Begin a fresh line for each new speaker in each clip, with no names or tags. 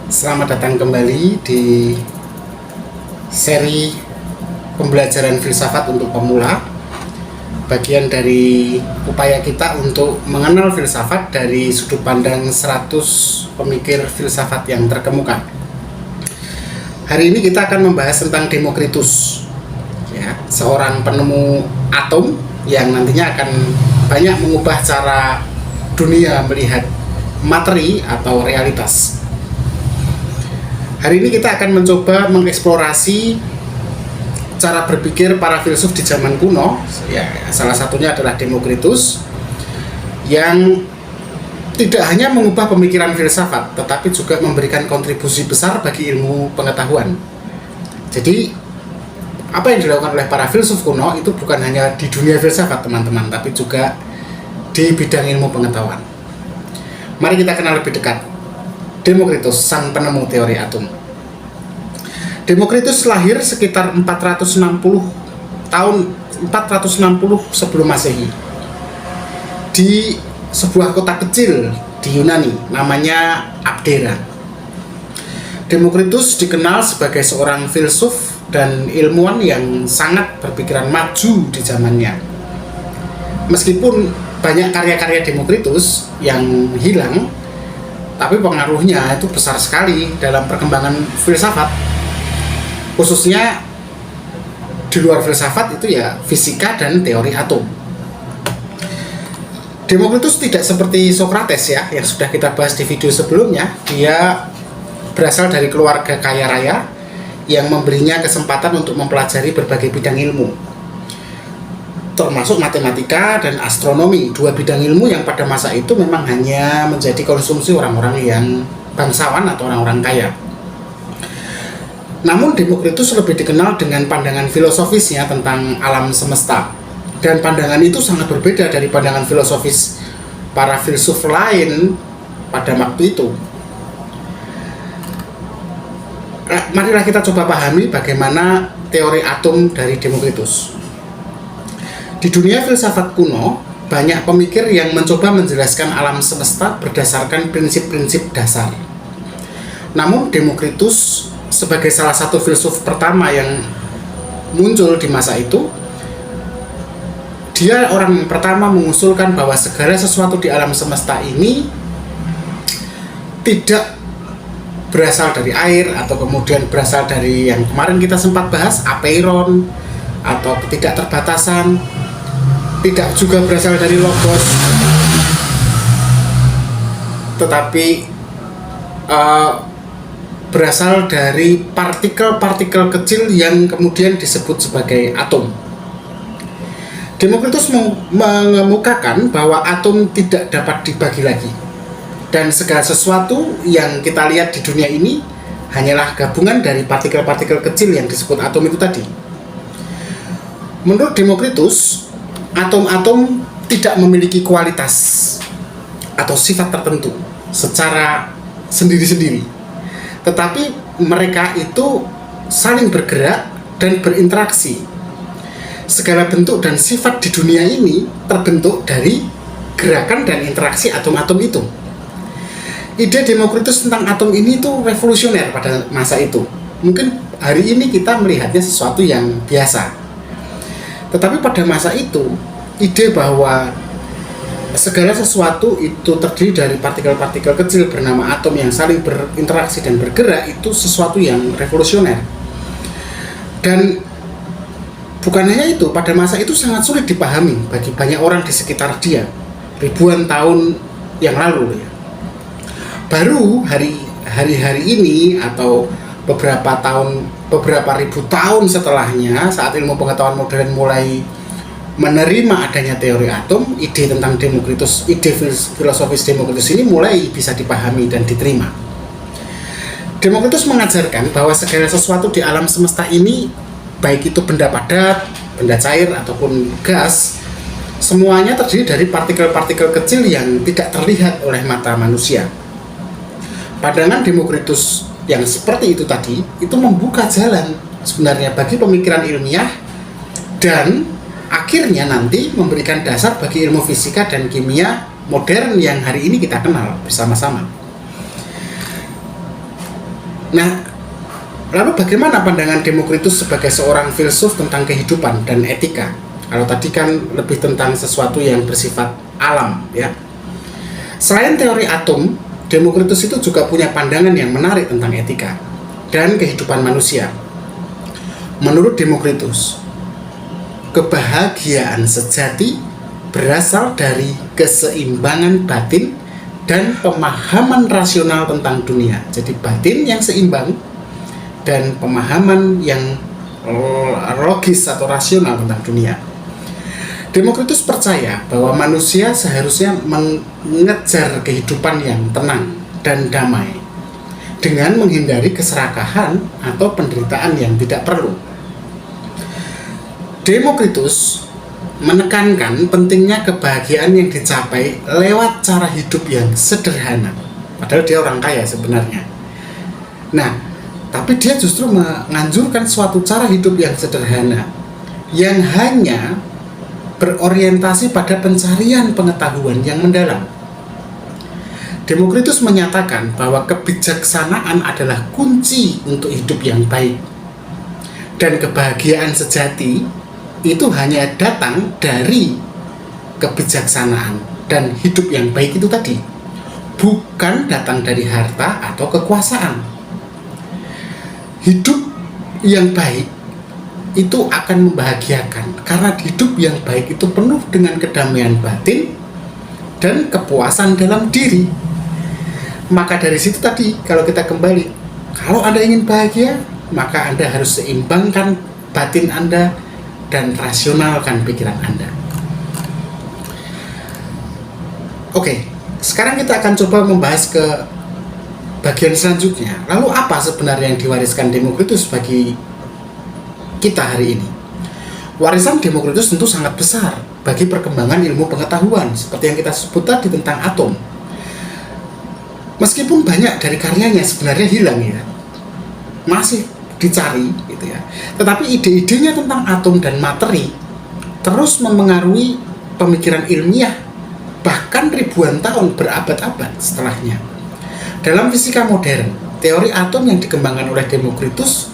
Selamat datang kembali di seri pembelajaran filsafat untuk pemula. Bagian dari upaya kita untuk mengenal filsafat dari sudut pandang 100 pemikir filsafat yang terkemuka. Hari ini kita akan membahas tentang Demokritus, ya, seorang penemu atom yang nantinya akan banyak mengubah cara dunia melihat materi atau realitas. Hari ini kita akan mencoba mengeksplorasi cara berpikir para filsuf di zaman kuno. Ya, salah satunya adalah Demokritus yang tidak hanya mengubah pemikiran filsafat, tetapi juga memberikan kontribusi besar bagi ilmu pengetahuan. Jadi, apa yang dilakukan oleh para filsuf kuno itu bukan hanya di dunia filsafat, teman-teman, tapi juga di bidang ilmu pengetahuan. Mari kita kenal lebih dekat Demokritus, sang penemu teori atom. Demokritus lahir sekitar 460 sebelum Masehi di sebuah kota kecil di Yunani namanya Abdera. Demokritus dikenal sebagai seorang filsuf dan ilmuwan yang sangat berpikiran maju di zamannya. Meskipun banyak karya-karya Demokritus yang hilang, tapi pengaruhnya itu besar sekali dalam perkembangan filsafat, khususnya di luar filsafat itu ya fisika dan teori atom. Demokritus tidak seperti Socrates ya, yang sudah kita bahas di video sebelumnya. Dia berasal dari keluarga kaya raya yang memberinya kesempatan untuk mempelajari berbagai bidang ilmu, termasuk matematika dan astronomi, dua bidang ilmu yang pada masa itu memang hanya menjadi konsumsi orang-orang yang bangsawan atau orang-orang kaya. Namun Demokritus lebih dikenal dengan pandangan filosofisnya tentang alam semesta, dan pandangan itu sangat berbeda dari pandangan filosofis para filsuf lain pada waktu itu. Marilah kita coba pahami bagaimana teori atom dari Demokritus. Di dunia filsafat kuno, banyak pemikir yang mencoba menjelaskan alam semesta berdasarkan prinsip-prinsip dasar. Namun Demokritus sebagai salah satu filsuf pertama yang muncul di masa itu, dia orang pertama mengusulkan bahwa segala sesuatu di alam semesta ini tidak berasal dari air atau kemudian berasal dari yang kemarin kita sempat bahas, apeiron atau ketidakterbatasan, tidak juga berasal dari logos, tetapi berasal dari partikel-partikel kecil yang kemudian disebut sebagai atom. Demokritus mengemukakan bahwa atom tidak dapat dibagi lagi, dan segala sesuatu yang kita lihat di dunia ini hanyalah gabungan dari partikel-partikel kecil yang disebut atom itu tadi. Menurut Demokritus, atom-atom tidak memiliki kualitas atau sifat tertentu secara sendiri-sendiri, tetapi mereka itu saling bergerak dan berinteraksi. Segala bentuk dan sifat di dunia ini terbentuk dari gerakan dan interaksi atom-atom itu. Ide Demokritus tentang atom ini itu revolusioner pada masa itu. Mungkin hari ini kita melihatnya sesuatu yang biasa, tetapi pada masa itu, ide bahwa segala sesuatu itu terdiri dari partikel-partikel kecil bernama atom yang saling berinteraksi dan bergerak itu sesuatu yang revolusioner. Dan bukan hanya itu, pada masa itu sangat sulit dipahami bagi banyak orang di sekitar dia ribuan tahun yang lalu ya. Baru hari-hari ini atau beberapa ribu tahun setelahnya, saat ilmu pengetahuan modern mulai menerima adanya teori atom, ide tentang Demokritus, ide filosofis Demokritus ini mulai bisa dipahami dan diterima. Demokritus mengajarkan bahwa segala sesuatu di alam semesta ini, baik itu benda padat, benda cair, ataupun gas, semuanya terdiri dari partikel-partikel kecil yang tidak terlihat oleh mata manusia. Pandangan Demokritus yang seperti itu tadi, itu membuka jalan sebenarnya bagi pemikiran ilmiah dan akhirnya nanti memberikan dasar bagi ilmu fisika dan kimia modern yang hari ini kita kenal bersama-sama. Nah, lalu bagaimana pandangan Demokritus sebagai seorang filsuf tentang kehidupan dan etika? Kalau tadi kan lebih tentang sesuatu yang bersifat alam, ya. Selain teori atom, Demokritus itu juga punya pandangan yang menarik tentang etika dan kehidupan manusia. Menurut Demokritus, kebahagiaan sejati berasal dari keseimbangan batin dan pemahaman rasional tentang dunia. Jadi batin yang seimbang dan pemahaman yang logis atau rasional tentang dunia. Demokritus percaya bahwa manusia seharusnya mengejar kehidupan yang tenang dan damai dengan menghindari keserakahan atau penderitaan yang tidak perlu. Demokritus menekankan pentingnya kebahagiaan yang dicapai lewat cara hidup yang sederhana. Padahal dia orang kaya sebenarnya. Nah, tapi dia justru menganjurkan suatu cara hidup yang sederhana yang hanya berorientasi pada pencarian pengetahuan yang mendalam. Demokritus menyatakan bahwa kebijaksanaan adalah kunci untuk hidup yang baik. Dan kebahagiaan sejati itu hanya datang dari kebijaksanaan dan hidup yang baik itu tadi, bukan datang dari harta atau kekuasaan. Hidup yang baik itu akan membahagiakan, karena hidup yang baik itu penuh dengan kedamaian batin dan kepuasan dalam diri. Maka dari situ tadi, kalau kita kembali, kalau Anda ingin bahagia, maka Anda harus seimbangkan batin Anda dan rasionalkan pikiran Anda. Oke, sekarang kita akan coba membahas ke bagian selanjutnya. Lalu apa sebenarnya yang diwariskan Demokritus bagi kita hari ini? Warisan Demokritus tentu sangat besar bagi perkembangan ilmu pengetahuan, seperti yang kita sebut tadi tentang atom. Meskipun banyak dari karyanya sebenarnya hilang, ya, masih dicari gitu ya. Tetapi ide-idenya tentang atom dan materi terus memengaruhi pemikiran ilmiah bahkan ribuan tahun, berabad-abad setelahnya. Dalam fisika modern, teori atom yang dikembangkan oleh Demokritus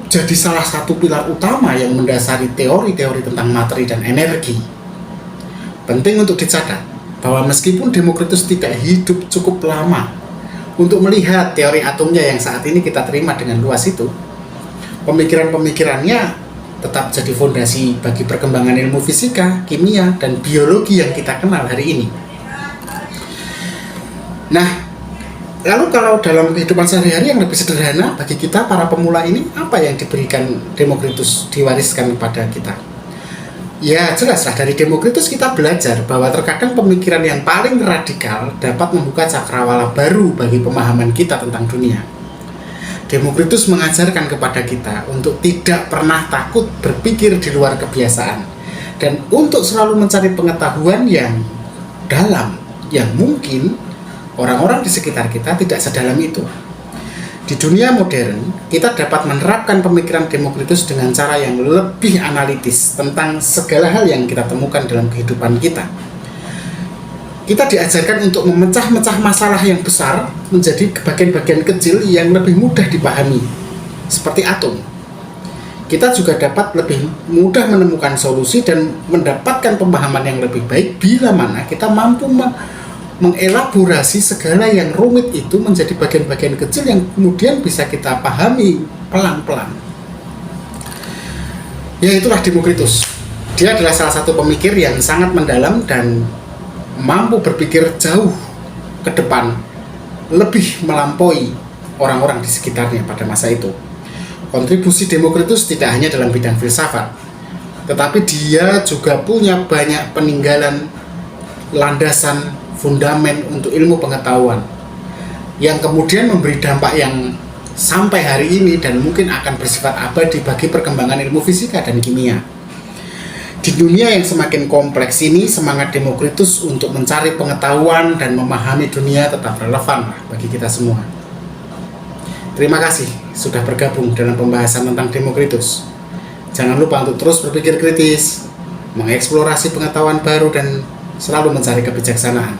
jadi salah satu pilar utama yang mendasari teori-teori tentang materi dan energi. Penting untuk dicatat bahwa meskipun Demokritus tidak hidup cukup lama untuk melihat teori atomnya yang saat ini kita terima dengan luas itu, pemikiran-pemikirannya tetap jadi fondasi bagi perkembangan ilmu fisika, kimia, dan biologi yang kita kenal hari ini. Nah, lalu kalau dalam kehidupan sehari-hari yang lebih sederhana bagi kita para pemula ini, apa yang diberikan Demokritus, diwariskan kepada kita? Ya jelaslah, dari Demokritus kita belajar bahwa terkadang pemikiran yang paling radikal dapat membuka cakrawala baru bagi pemahaman kita tentang dunia. Demokritus mengajarkan kepada kita untuk tidak pernah takut berpikir di luar kebiasaan dan untuk selalu mencari pengetahuan yang dalam, yang mungkin orang-orang di sekitar kita tidak sedalam itu. Di dunia modern, kita dapat menerapkan pemikiran Demokritus dengan cara yang lebih analitis tentang segala hal yang kita temukan dalam kehidupan kita. Kita diajarkan untuk memecah-mecah masalah yang besar menjadi bagian-bagian kecil yang lebih mudah dipahami, seperti atom. Kita juga dapat lebih mudah menemukan solusi dan mendapatkan pemahaman yang lebih baik bila mana kita mampu mengelaborasi segala yang rumit itu menjadi bagian-bagian kecil yang kemudian bisa kita pahami pelan-pelan. Ya, itulah Demokritus. Dia adalah salah satu pemikir yang sangat mendalam dan mampu berpikir jauh ke depan, lebih melampaui orang-orang di sekitarnya pada masa itu. Kontribusi Demokritus tidak hanya dalam bidang filsafat, tetapi dia juga punya banyak peninggalan, landasan, fundamen untuk ilmu pengetahuan yang kemudian memberi dampak yang sampai hari ini dan mungkin akan bersifat abadi bagi perkembangan ilmu fisika dan kimia. Di dunia yang semakin kompleks ini, semangat Demokritus untuk mencari pengetahuan dan memahami dunia tetap relevan bagi kita semua. Terima kasih sudah bergabung dalam pembahasan tentang Demokritus. Jangan lupa untuk terus berpikir kritis, mengeksplorasi pengetahuan baru, dan selalu mencari kebijaksanaan.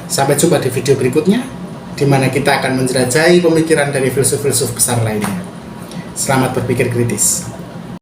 Sampai jumpa di video berikutnya. di mana kita akan menjelajahi pemikiran dari filsuf-filsuf besar lainnya. Selamat berpikir kritis.